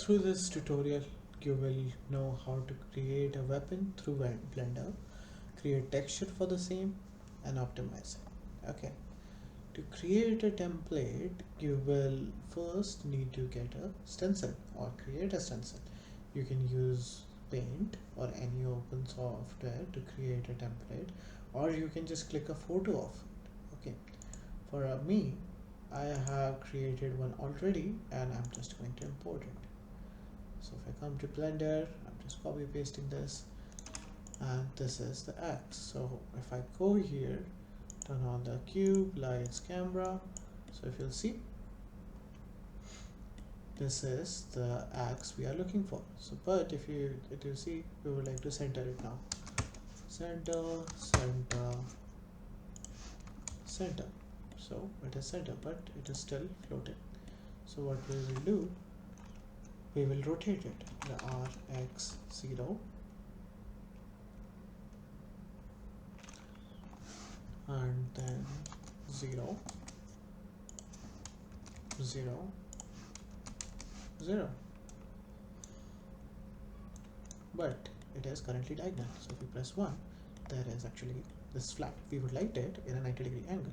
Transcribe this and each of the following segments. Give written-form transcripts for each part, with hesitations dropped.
Through this tutorial, you will know how to create a weapon through Blender, create texture for the same, and optimize it. Okay. To create a template, you will first need to get a stencil or create a stencil. You can use Paint or any open software to create a template, or you can just click a photo of it. Okay. For me, I have created one already and I'm just going to import it. So if I come to Blender, I'm just copy pasting this, and this is the axe. So if I go here, turn on the cube, lights, camera, so if you'll see, this is the axe we are looking for. So but if you see, we would like to center it now. Center, center, center. So it is center, but it is still floating. So what we will do, we will rotate it, the RX0, and then 0, 0, 0. But it is currently diagonal. So if we press 1, there is actually this flat. We would like it in a 90-degree angle.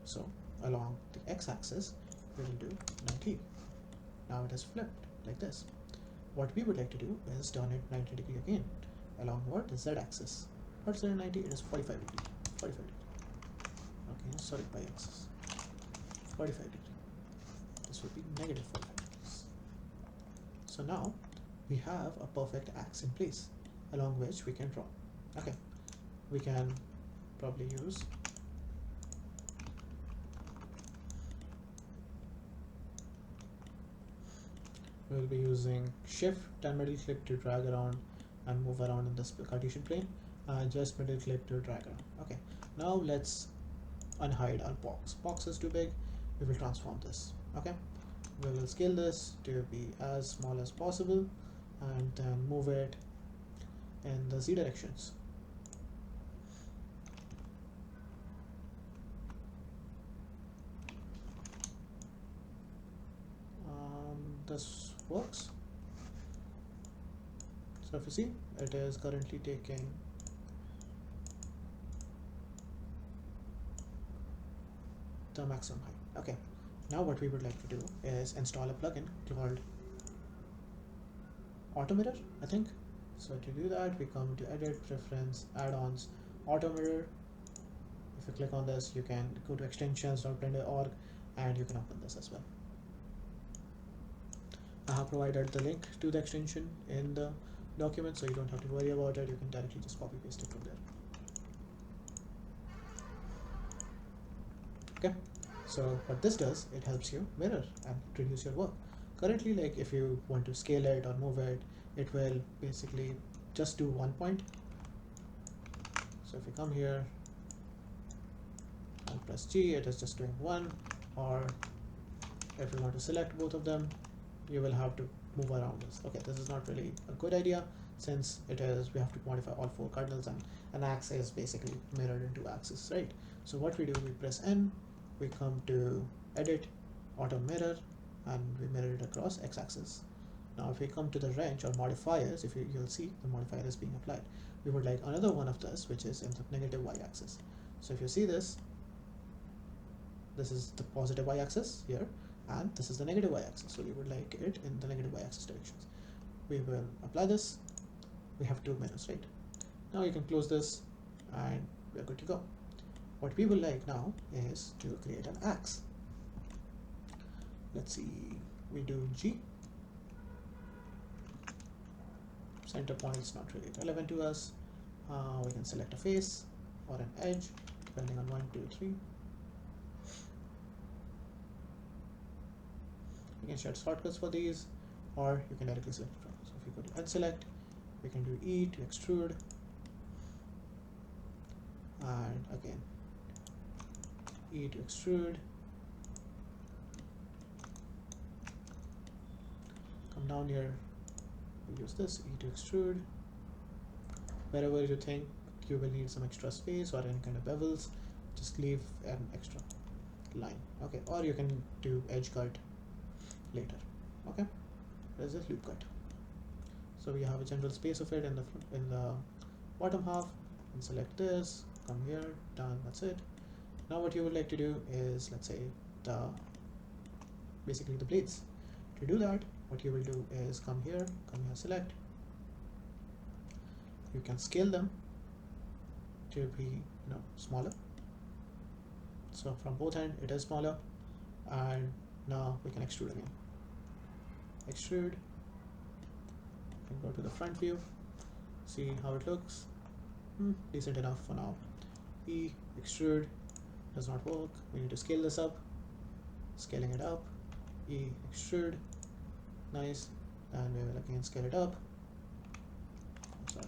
So along the x-axis, we will do 90. Now it is flipped like this. What we would like to do is turn it 90 degree again. Along what? The z-axis. What's the 90? It is 45 degree. 45 degree. Okay, sorry, y-axis. 45 degree. This would be negative 45 degrees. So now we have a perfect axe in place along which we can draw. Okay, we can probably use we will be using shift and middle click to drag around and move around in this Cartesian plane, just middle click to drag around. Okay, now let's unhide our box. Box is too big, we will transform this. Okay, we will scale this to be as small as possible and then move it in the z directions. This works. So if you see, it is currently taking the maximum height. Okay, now what we would like to do is install a plugin called Auto Mirror, I think. So to do that, we come to Edit, Preference, Add-ons, Auto Mirror. If you click on this, you can go to extensions.blender.org and you can open this as well. I have provided the link to the extension in the document, so you don't have to worry about it. You can directly just copy paste it from there. Okay, so what this does, it helps you mirror and reduce your work. Currently, like if you want to scale it or move it, it will basically just do 1 point. So if you come here and press G, it is just doing 1, or if you want to select both of them, you will have to move around this. Okay, this is not really a good idea since it is, we have to modify all 4 cardinals, and an axe is basically mirrored into axis, right? So what we do, we press N, we come to Edit, Auto Mirror, and we mirror it across x-axis. Now if we come to the wrench or modifiers, if you'll see the modifier is being applied. We would like another one of this, which is in the negative y-axis. So if you see this is the positive y-axis here, and this is the negative y-axis, so we would like it in the negative y-axis directions. We will apply this. We have 2 mirrors, right? Now you can close this and we are good to go. What we will like now is to create an axe. Let's see, we do G. Center point is not really relevant to us. We can select a face or an edge depending on 1, 2, 3. You can share shortcuts for these, or you can directly select from. So if you go to unselect, we can do E to extrude, and again E to extrude. Come down here, we use this E to extrude. Wherever you think you will need some extra space or any kind of bevels, just leave an extra line. Okay, or you can do edge cut later. Okay, There's a loop cut. So we have a general space of it in the bottom half, and select this, come here, done, that's it. Now what you would like to do is, let's say, basically the blades. To do that, what you will do is come here, select. You can scale them to be smaller. So from both ends it is smaller, and now we can extrude again. Extrude, and go to the front view, see how it looks. Decent enough for now. Extrude does not work. We need to scale this up. Scaling it up. Extrude. Nice. And we will again scale it up. Sorry.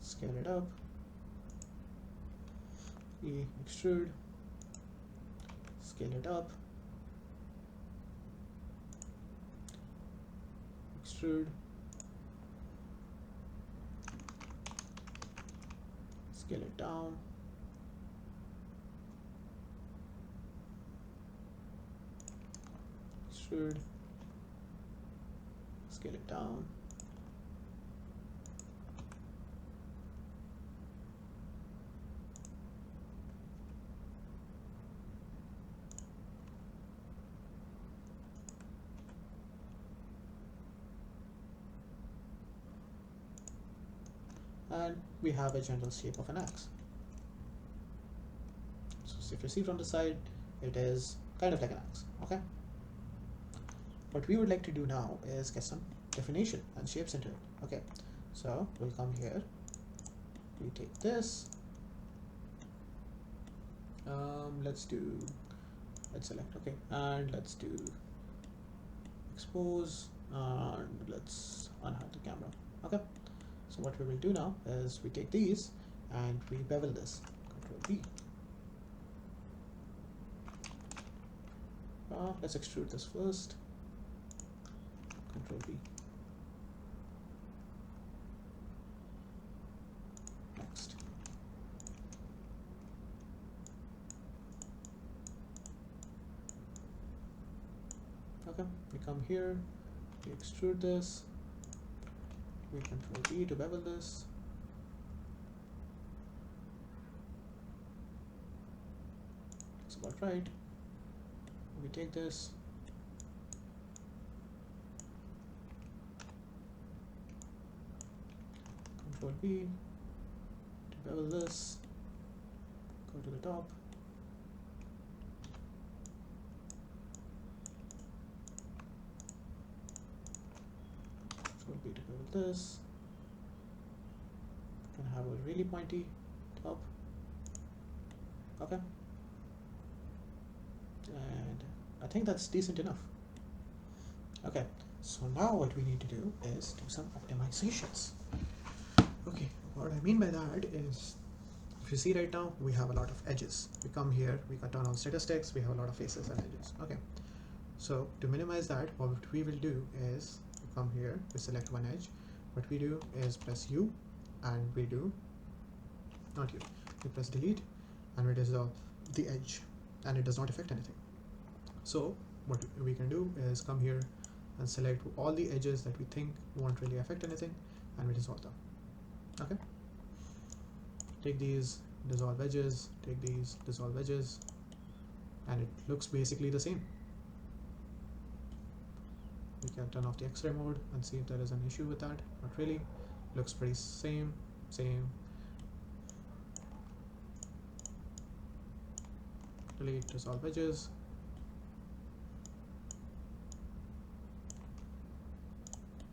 Scale it up. Extrude. Scale it up. Extrude. Scale it down. Extrude. Scale it down. And we have a general shape of an axe. So if you see from the side, it is kind of like an axe. Okay. What we would like to do now is get some definition and shapes into it. Okay. So we'll come here. We take this. Let's select. Okay. And let's do expose. And let's unhide the camera. Okay. So what we will do now is we take these and we bevel this. Control B. Let's extrude this first. Control B. Next. Okay, we come here, we extrude this. We Control B to bevel this. That's about right. We take this. Control B to bevel this. Go to the top. Control B to bevel this. Can have a really pointy top. Okay. And I think that's decent enough. Okay, so now what we need to do is do some optimizations. Okay, what I mean by that is, if you see right now, we have a lot of edges. We come here, we cut down on statistics, we have a lot of faces and edges. Okay, so to minimize that, what we will do is, we come here, we select one edge. What we do is press U, and we do, not U, we press delete, and we dissolve the edge, and it does not affect anything. So what we can do is come here and select all the edges that we think won't really affect anything, and we dissolve them. Okay, take these, dissolve edges, take these, dissolve edges, and it looks basically the same. We can turn off the X-ray mode and see if there is an issue with that. Not really, looks pretty same. Delete, dissolve edges.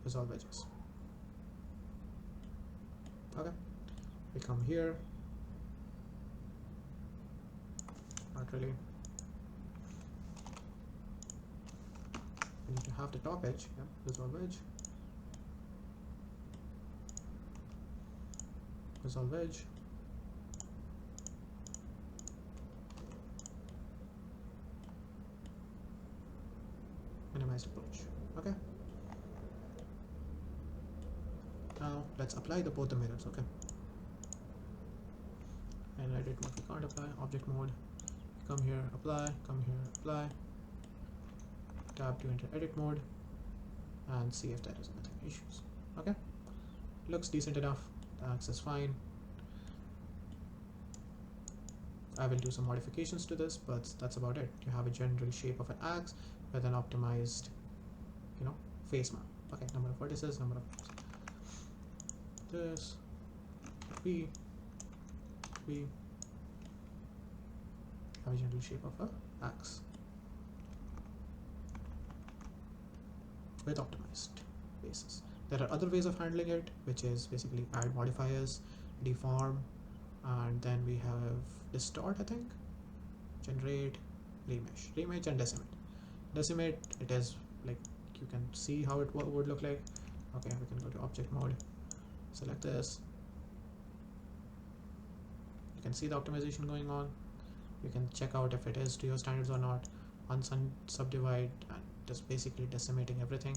Dissolve edges. Okay, we come here. Not really. We need to have the top edge. Yeah, dissolve edge. Dissolve edge. Minimized approach. Okay. Now let's apply both the mirrors. Okay. And edit mode we can't apply. Object mode. Come here, apply. Come here, apply. Tab to enter edit mode. and see if there is anything issues. Okay, looks decent enough. The axe is fine. I will do some modifications to this, but that's about it. You have a general shape of an axe with an optimized, face map. Okay, number of vertices, number of this, B, have a general shape of a axe with optimized bases. There are other ways of handling it, which is basically add modifiers, deform, and then we have distort, I think, generate, remesh and decimate. Decimate, it is like, you can see how it would look like. Okay, we can go to object mode, select this. You can see the optimization going on. You can check out if it is to your standards or not. Unsubdivide and just basically decimating everything.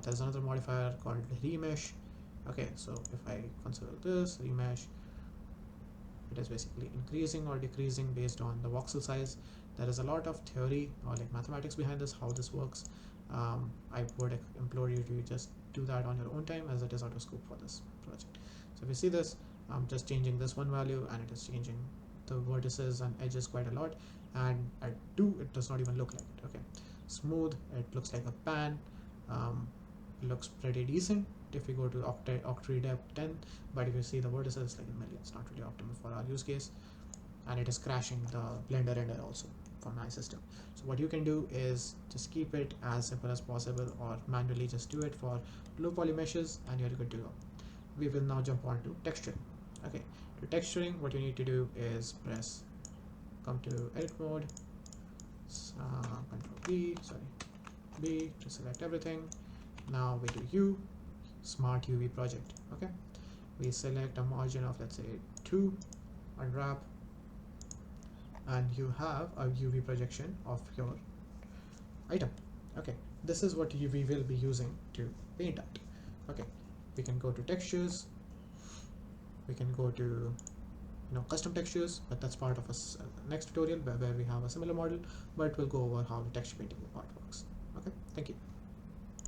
There's another modifier called remesh. Okay, so if I consider this remesh, it is basically increasing or decreasing based on the voxel size. There is a lot of theory or like mathematics behind this, how this works. I would implore you to just do that on your own time, as it is out of scope for this project. So if you see this, I'm just changing this one value and it is changing the vertices and edges quite a lot, and at 2 it does not even look like it. Okay, smooth, it looks like a pan. It looks pretty decent if we go to octredep 10, but if you see the vertices like in millions, not really optimal for our use case, and it is crashing the Blender render also for my system. So what you can do is just keep it as simple as possible, or manually just do it for low poly meshes, and you're good to go. We will now jump on to texturing. Okay, to texturing, what you need to do is come to edit mode, Control B to select everything. Now we do smart UV project. Okay, we select a margin of, let's say, 2, unwrap, and you have a UV projection of your item. Okay, this is what we will be using to paint at. Okay, we can go to textures, we can go to custom textures, but that's part of a next tutorial where we have a similar model, but we'll go over how the texture painting part works. Okay, thank you.